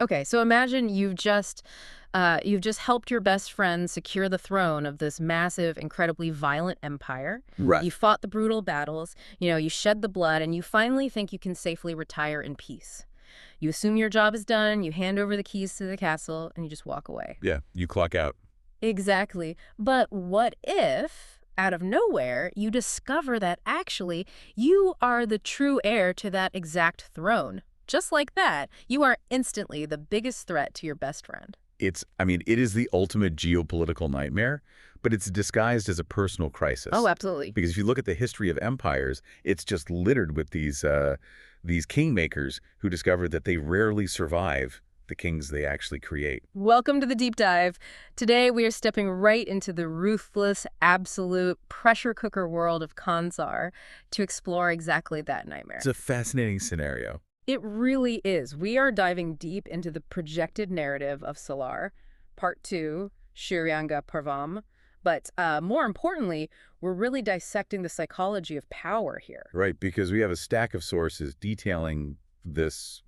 Okay, so imagine you've just helped your best friend secure the throne of this massive, incredibly violent empire. Right. You fought the brutal battles, you shed the blood, and you finally think you can safely retire in peace. You assume your job is done, you hand over the keys to the castle, and you just walk away. Yeah, you clock out. Exactly. But what if, out of nowhere, you discover that actually you are the true heir to that exact throne? Just like that, you are instantly the biggest threat to your best friend. It is the ultimate geopolitical nightmare, but it's disguised as a personal Oh, crisis. absolutely. Because if you look at the history of empires, it's just littered with these kingmakers who discover that they rarely survive the kings they actually create. Welcome to the deep dive. Today we are stepping right into the ruthless, absolute pressure cooker world of Khanzar to explore exactly that It's nightmare. a fascinating scenario. It really is. We are diving deep into the projected narrative of Salaar, Part 2, Shiryanga Parvam. But more importantly, we're really dissecting the psychology of power here. Right, because we have a stack of sources detailing this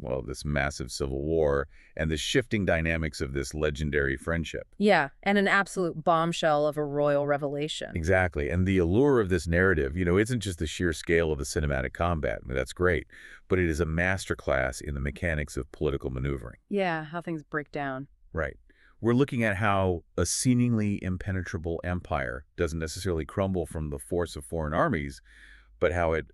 massive civil war and the shifting dynamics of this legendary friendship. Yeah, and an absolute bombshell of a royal revelation. Exactly. And the allure of this narrative, isn't just the sheer scale of the cinematic combat. I mean, that's great. But it is a masterclass in the mechanics of political maneuvering. Yeah, how things break down. Right. We're looking at how a seemingly impenetrable empire doesn't necessarily crumble from the force of foreign armies, but how it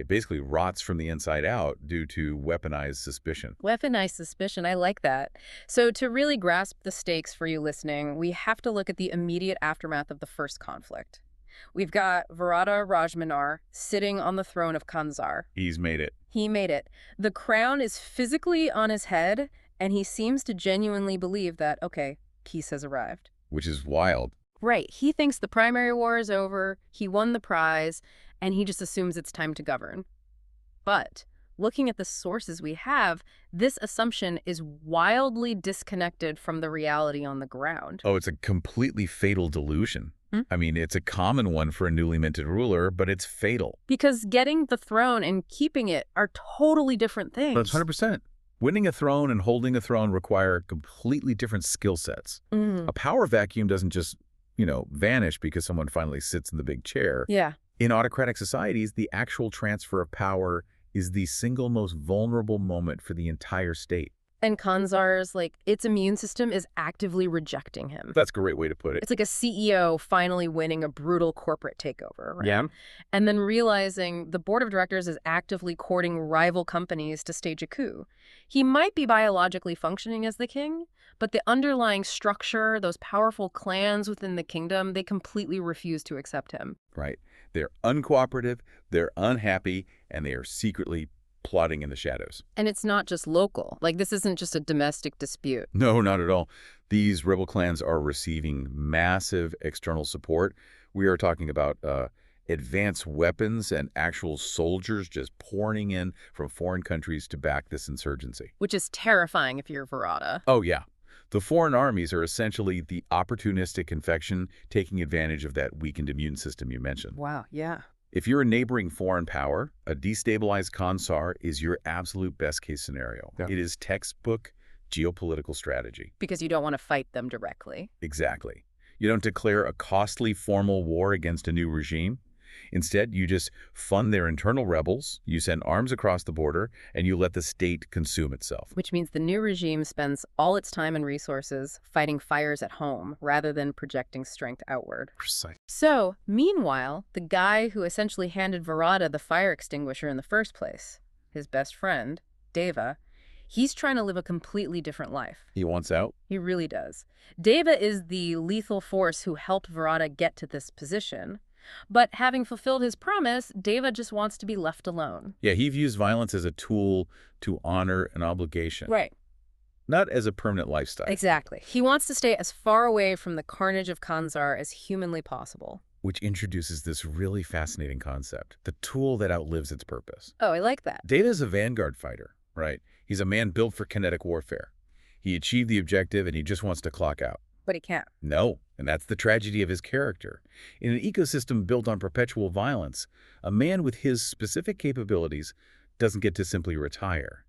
basically rots from the inside out due to weaponized suspicion. Weaponized suspicion, I like that. So to really grasp the stakes for you listening, we have to look at the immediate aftermath of the first conflict. We've got Virata Rajmanar sitting on the throne of Kanzar. He's made it, He made it. The crown is physically on his head, and he seems to genuinely believe that, okay, peace has arrived. which is wild. Right. He thinks the primary war is over, he won the prize, and he just assumes it's time to govern. But looking at the sources we have, this assumption is wildly disconnected from the reality on the ground. Oh, it's a completely fatal delusion. Hmm? I mean, it's a common one for a newly minted ruler, but it's fatal. Because getting the throne and keeping it are totally different things. That's 100%. Winning a throne and holding a throne require completely different skill sets. Mm, A power vacuum doesn't just, vanish because someone finally sits in the big chair. yeah. In autocratic societies, the actual transfer of power is the single most vulnerable moment for the entire state. And Kanzar's, its immune system is actively rejecting him. That's a great way to put it. It's like a CEO finally winning a brutal corporate takeover, right? Yeah. And then realizing the board of directors is actively courting rival companies to stage a coup. He might be biologically functioning as the king, but the underlying structure, those powerful clans within the kingdom, they completely refuse to accept him. Right. They're uncooperative, they're unhappy, and they are secretly plotting in the shadows. And it's not just local. This isn't just a domestic dispute. No, not at all. These rebel clans are receiving massive external support. We are talking about advanced weapons and actual soldiers just pouring in from foreign countries to back this insurgency. Which is terrifying if you're Verada. Oh, yeah. The foreign armies are essentially the opportunistic infection taking advantage of that weakened immune system you mentioned. Wow, yeah. If you're a neighboring foreign power, a destabilized Consar is your absolute best-case scenario. Yeah. It is textbook geopolitical strategy. Because you don't want to fight them directly. Exactly. You don't declare a costly formal war against a new regime. Instead, you just fund their internal rebels, you send arms across the border, and you let the state consume itself. Which means the new regime spends all its time and resources fighting fires at home rather than projecting strength outward. Precise. So, meanwhile, the guy who essentially handed Verada the fire extinguisher in the first place, his best friend, Deva, he's trying to live a completely different life. He wants out? He really does. Deva is the lethal force who helped Verada get to this position. But having fulfilled his promise, Deva just wants to be left alone. Yeah, he views violence as a tool to honor an obligation, Right. not as a permanent lifestyle. Exactly. He wants to stay as far away from the carnage of Kanzar as humanly possible. Which introduces this really fascinating concept, the tool that outlives its purpose. Oh, I like that. Data is a vanguard fighter, right? He's a man built for kinetic warfare. He achieved the objective and he just wants to clock out. But he can't. No, and that's the tragedy of his character. In an ecosystem built on perpetual violence, a man with his specific capabilities doesn't get to simply retire.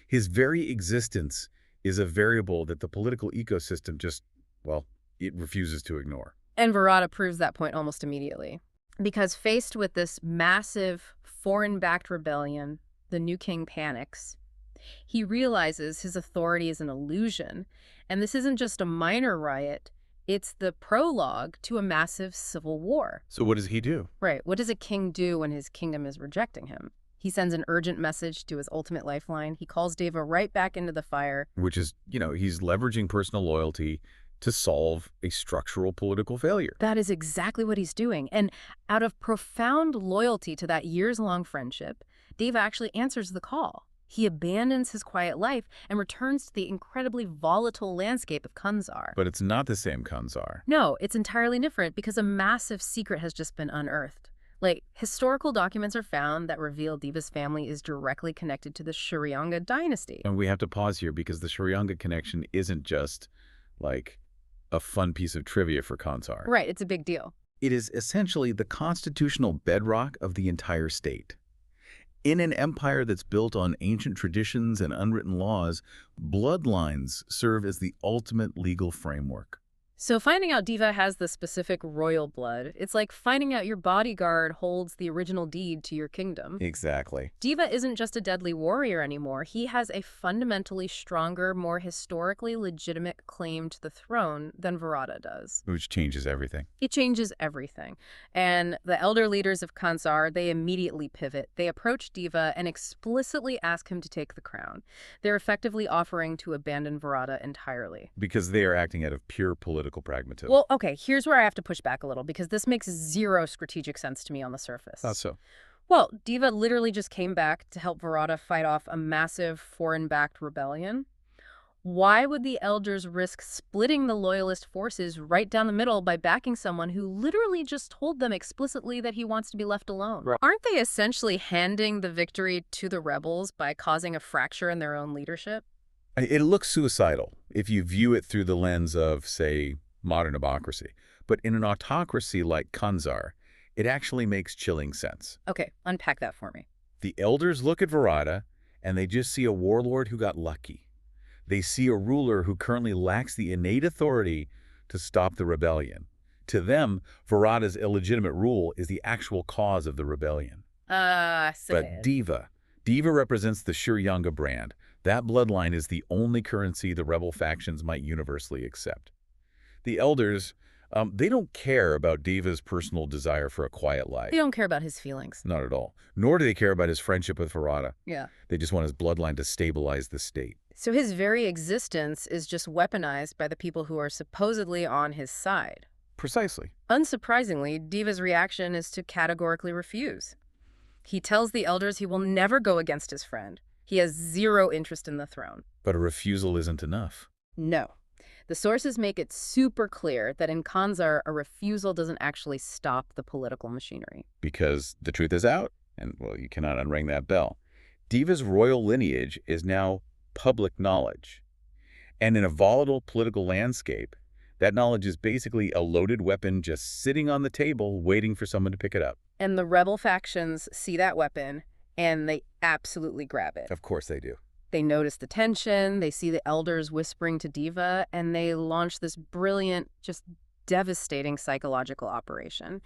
His very existence is a variable that the political ecosystem just, well, it refuses to ignore. And Virata proves that point almost immediately. Because faced with this massive foreign-backed rebellion, the new king panics. He realizes his authority is an illusion, and this isn't just a minor riot, it's the prologue to a massive civil war. So what does he do? Right. What does a king do when his kingdom is rejecting him? He sends an urgent message to his ultimate lifeline. He calls Deva right back into the fire. Which is, he's leveraging personal loyalty to solve a structural political failure. That is exactly what he's doing. And out of profound loyalty to that years-long friendship, Deva actually answers the call. He abandons his quiet life and returns to the incredibly volatile landscape of Kanzar. But it's not the same Kanzar. No, it's entirely different because a massive secret has just been unearthed. Like, historical documents are found that reveal Deva's family is directly connected to the Sharyanga dynasty. And we have to pause here because the Sharyanga connection isn't just, like, a fun piece of trivia for Kanzar. Right, it's a big deal. It is essentially the constitutional bedrock of the entire state. In an empire that's built on ancient traditions and unwritten laws, bloodlines serve as the ultimate legal framework. So finding out Deva has the specific royal blood, it's like finding out your bodyguard holds the original deed to your kingdom. Exactly. Deva isn't just a deadly warrior anymore. He has a fundamentally stronger, more historically legitimate claim to the throne than Virata does. Which changes everything. It changes everything. And the elder leaders of Kanzar, they immediately pivot. They approach Deva and explicitly ask him to take the crown. They're effectively offering to abandon Virata entirely. Because they are acting out of pure political pragmatism. Well, okay, here's where I have to push back a little because this makes zero strategic sense to me on the surface. How so? Well, Deva literally just came back to help Virata fight off a massive foreign-backed rebellion. Why would the elders risk splitting the loyalist forces right down the middle by backing someone who literally just told them explicitly that he wants to be left alone? Right. Aren't they essentially handing the victory to the rebels by causing a fracture in their own leadership? It looks suicidal if you view it through the lens of, say, modern democracy. But in an autocracy like Kanzar, it actually makes chilling sense. Okay, unpack that for me. The elders look at Virata, and they just see a warlord who got lucky. They see a ruler who currently lacks the innate authority to stop the rebellion. To them, Virata's illegitimate rule is the actual cause of the rebellion. But Deva represents the Sharyanga brand. That bloodline is the only currency the rebel factions might universally accept. The elders, they don't care about Deva's personal desire for a quiet life. They don't care about his feelings. Not at all. Nor do they care about his friendship with Virata. Yeah. They just want his bloodline to stabilize the state. So his very existence is just weaponized by the people who are supposedly on his side. Precisely. Unsurprisingly, Deva's reaction is to categorically refuse. He tells the elders he will never go against his friend. He has zero interest in the throne. But a refusal isn't enough. No. The sources make it super clear that in Kanzar, a refusal doesn't actually stop the political machinery. Because the truth is out, and, well, you cannot unring that bell. Deva's royal lineage is now public knowledge. And in a volatile political landscape, that knowledge is basically a loaded weapon just sitting on the table waiting for someone to pick it up. And the rebel factions see that weapon, and they absolutely grab it. Of course they do. They notice the tension, they see the elders whispering to Deva, and they launch this brilliant, just devastating psychological operation.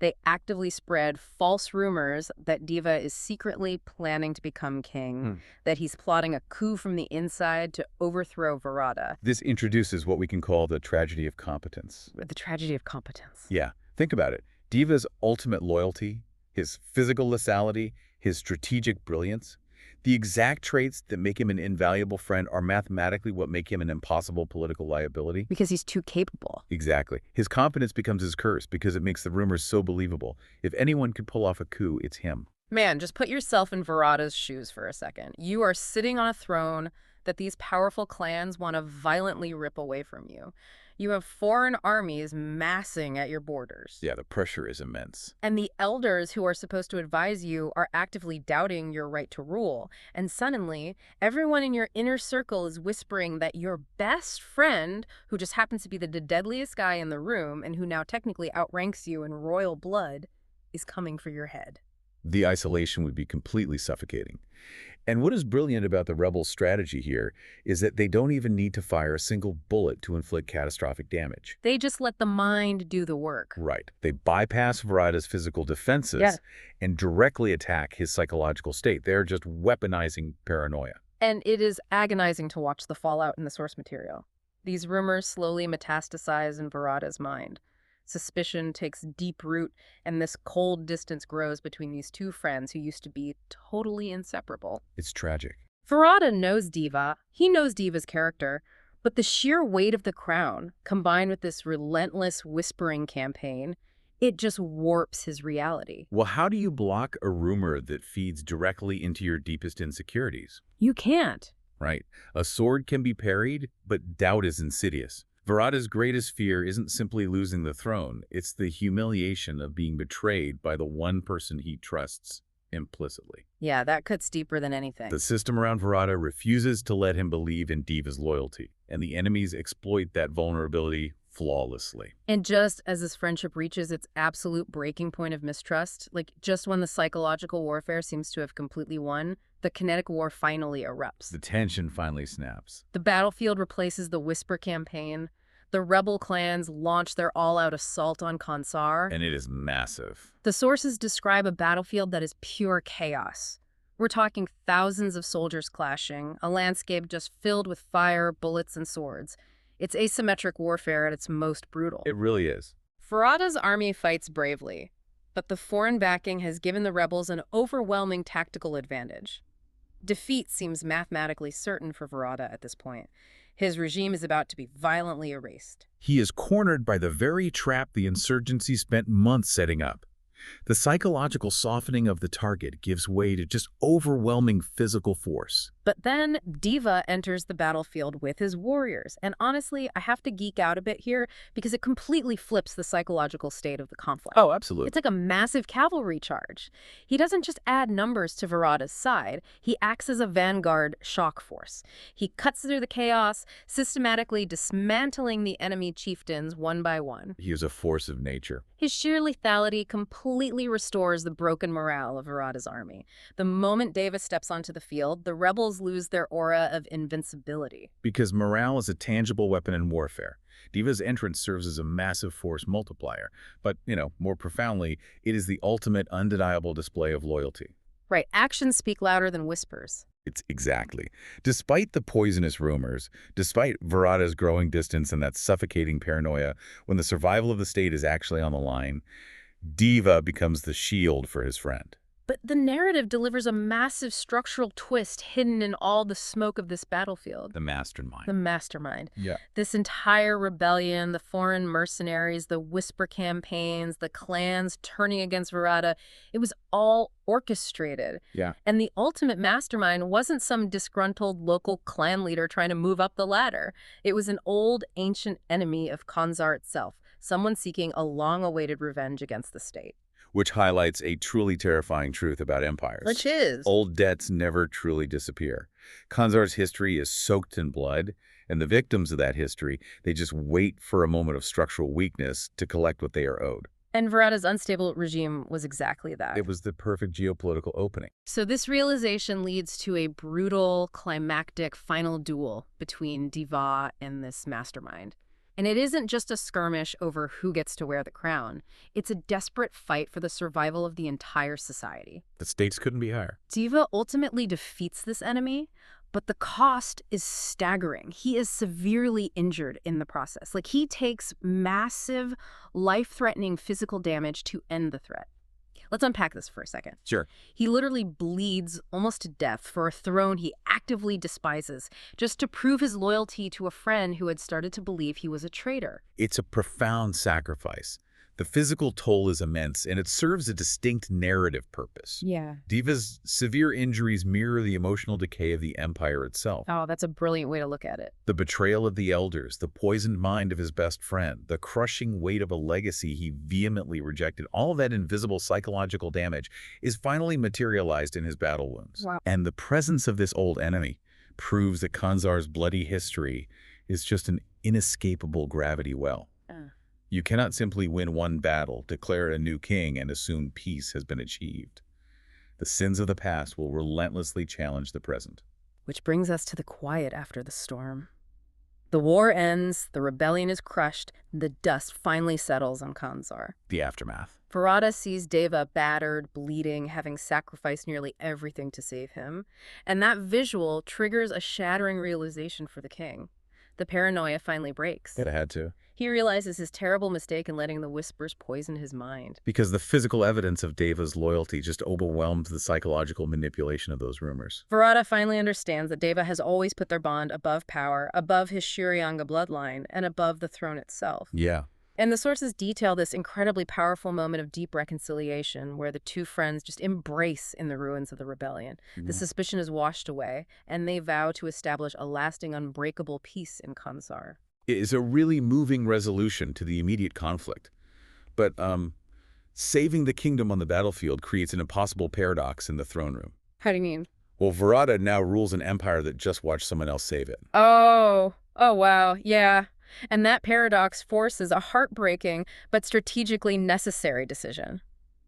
They actively spread false rumors that Deva is secretly planning to become king, that he's plotting a coup from the inside to overthrow Virata. This introduces what we can call the tragedy of competence. The tragedy of competence. Yeah, think about it. Deva's ultimate loyalty, his physical lethality, his strategic brilliance, the exact traits that make him an invaluable friend are mathematically what make him an impossible political liability. Because he's too capable. Exactly. His competence becomes his curse because it makes the rumors so believable. If anyone could pull off a coup, it's him. Man, just put yourself in Virata's shoes for a second. You are sitting on a throne that these powerful clans want to violently rip away from you. You have foreign armies massing at your borders. Yeah, the pressure is immense. And the elders who are supposed to advise you are actively doubting your right to rule. And suddenly, everyone in your inner circle is whispering that your best friend, who just happens to be the deadliest guy in the room and who now technically outranks you in royal blood, is coming for your head. The isolation would be completely suffocating. And what is brilliant about the rebels' strategy here is that they don't even need to fire a single bullet to inflict catastrophic damage. They just let the mind do the work. Right. They bypass Virata's physical Yeah. defenses and directly attack his psychological state. They're just weaponizing paranoia. And it is agonizing to watch the fallout in the source material. These rumors slowly metastasize in Virata's mind. Suspicion takes deep root, and this cold distance grows between these two friends who used to be totally inseparable. It's tragic. Virata knows Diva. He knows Diva's character. But the sheer weight of the crown, combined with this relentless whispering campaign, it just warps his reality. Well, how do you block a rumor that feeds directly into your deepest insecurities? You can't. Right? A sword can be parried, but doubt is insidious. Virata's greatest fear isn't simply losing the throne, it's the humiliation of being betrayed by the one person he trusts implicitly. Yeah, that cuts deeper than anything. The system around Virata refuses to let him believe in Diva's loyalty, and the enemies exploit that vulnerability flawlessly. And just as this friendship reaches its absolute breaking point of mistrust, like just when the psychological warfare seems to have completely won, the kinetic war finally erupts. The tension finally snaps. The battlefield replaces the Whisper campaign. The rebel clans launch their all-out assault on Kansar. And it is massive. The sources describe a battlefield that is pure chaos. We're talking thousands of soldiers clashing, a landscape just filled with fire, bullets, and swords. It's asymmetric warfare at its most brutal. It really is. Virata's army fights bravely, but the foreign backing has given the rebels an overwhelming tactical advantage. Defeat seems mathematically certain for Virata at this point. His regime is about to be violently erased. He is cornered by the very trap the insurgency spent months setting up. The psychological softening of the target gives way to just overwhelming physical force. But then Diva enters the battlefield with his warriors. And honestly, I have to geek out a bit here because it completely flips the psychological state of the conflict. Oh, absolutely. It's like a massive cavalry charge. He doesn't just add numbers to Virata's side, he acts as a vanguard shock force. He cuts through the chaos, systematically dismantling the enemy chieftains one by one. He is a force of nature. His sheer lethality completely restores the broken morale of Virata's army. The moment Deva steps onto the field, the rebels lose their aura of invincibility. Because morale is a tangible weapon in warfare. Diva's entrance serves as a massive force multiplier. But, more profoundly, it is the ultimate undeniable display of loyalty. Right, actions speak louder than whispers. It's exactly. Despite the poisonous rumors, despite Virata's growing distance and that suffocating paranoia, when the survival of the state is actually on the line, Diva becomes the shield for his friend. But the narrative delivers a massive structural twist hidden in all the smoke of this battlefield. The mastermind. The mastermind. Yeah. This entire rebellion, the foreign mercenaries, the Whisper campaigns, the clans turning against Virata, it was all orchestrated. Yeah. And the ultimate mastermind wasn't some disgruntled local clan leader trying to move up the ladder. It was an old, ancient enemy of Kansar itself, someone seeking a long-awaited revenge against the state. Which highlights a truly terrifying truth about empires. Which is? Old debts never truly disappear. Kansar's history is soaked in blood, and the victims of that history, they just wait for a moment of structural weakness to collect what they are owed. And Virata's unstable regime was exactly that. It was the perfect geopolitical opening. So this realization leads to a brutal, climactic final duel between Diva and this mastermind. And it isn't just a skirmish over who gets to wear the crown. It's a desperate fight for the survival of the entire society. The stakes couldn't be higher. Diva ultimately defeats this enemy, but the cost is staggering. He is severely injured in the process. Like, he takes massive, life-threatening physical damage to end the threat. Let's unpack this for a second. Sure. He literally bleeds almost to death for a throne he actively despises, just to prove his loyalty to a friend who had started to believe he was a traitor. It's a profound sacrifice. The physical toll is immense, and it serves a distinct narrative purpose. Yeah. Diva's severe injuries mirror the emotional decay of the empire itself. Oh, that's a brilliant way to look at it. The betrayal of the elders, the poisoned mind of his best friend, the crushing weight of a legacy he vehemently rejected, all that invisible psychological damage is finally materialized in his battle wounds. Wow. And the presence of this old enemy proves that Kansar's bloody history is just an inescapable gravity well. You cannot simply win one battle, declare a new king, and assume peace has been achieved. The sins of the past will relentlessly challenge the present. Which brings us to the quiet after the storm. The war ends, the rebellion is crushed, the dust finally settles on Kanzar. The aftermath. Varada sees Deva battered, bleeding, having sacrificed nearly everything to save him, and that visual triggers a shattering realization for the king. The paranoia finally breaks. It had to. He realizes his terrible mistake in letting the whispers poison his mind. Because the physical evidence of Deva's loyalty just overwhelmed the psychological manipulation of those rumors. Varada finally understands that Deva has always put their bond above power, above his Shuryanga bloodline, and above the throne itself. Yeah. And the sources detail this incredibly powerful moment of deep reconciliation where the two friends just embrace in the ruins of the rebellion. The suspicion is washed away, and they vow to establish a lasting, unbreakable peace in Kanzar. It is a really moving resolution to the immediate conflict. But saving the kingdom on the battlefield creates an impossible paradox in the throne room. How do you mean? Well, Varada now rules an empire that just watched someone else save it. Oh, wow, yeah. And that paradox forces a heartbreaking but strategically necessary decision.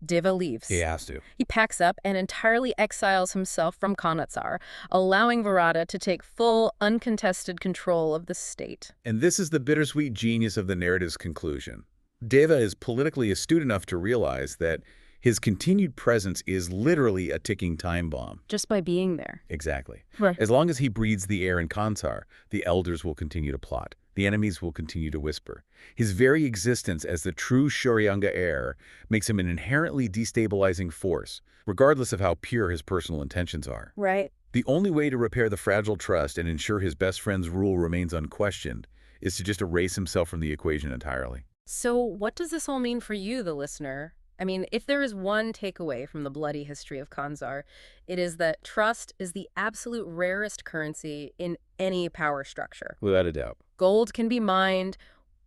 Deva leaves. He has to. He packs up and entirely exiles himself from Kanatsar, allowing Varada to take full, uncontested control of the state. And this is the bittersweet genius of the narrative's conclusion. Deva is politically astute enough to realize that his continued presence is literally a ticking time bomb. Just by being there. Exactly. Right. As long as he breathes the air in Kanzar, the elders will continue to plot. The enemies will continue to whisper. His very existence as the true Shuryanga heir makes him an inherently destabilizing force, regardless of how pure his personal intentions are. Right. The only way to repair the fragile trust and ensure his best friend's rule remains unquestioned is to just erase himself from the equation entirely. So what does this all mean for you, the listener? I mean, if there is one takeaway from the bloody history of Kanzar, it is that trust is the absolute rarest currency in any power structure. Without a doubt. Gold can be mined,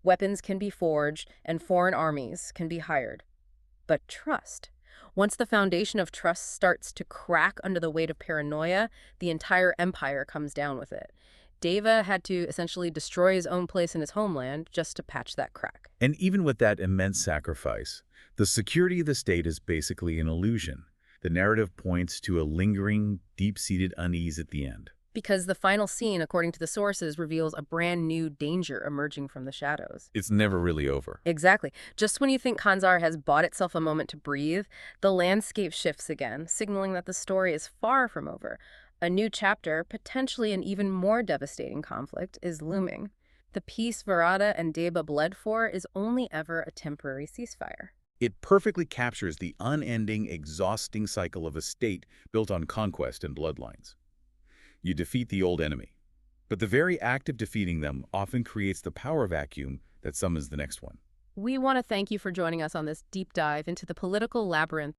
weapons can be forged, and foreign armies can be hired. But trust. Once the foundation of trust starts to crack under the weight of paranoia, the entire empire comes down with it. Deva had to essentially destroy his own place in his homeland just to patch that crack. And even with that immense sacrifice, the security of the state is basically an illusion. The narrative points to a lingering, deep-seated unease at the end. Because the final scene, according to the sources, reveals a brand new danger emerging from the shadows. It's never really over. Exactly. Just when you think Kanzar has bought itself a moment to breathe, the landscape shifts again, signaling that the story is far from over. A new chapter, potentially an even more devastating conflict, is looming. The peace Varada and Deva bled for is only ever a temporary ceasefire. It perfectly captures the unending, exhausting cycle of a state built on conquest and bloodlines. You defeat the old enemy, but the very act of defeating them often creates the power vacuum that summons the next one. We want to thank you for joining us on this deep dive into the political labyrinth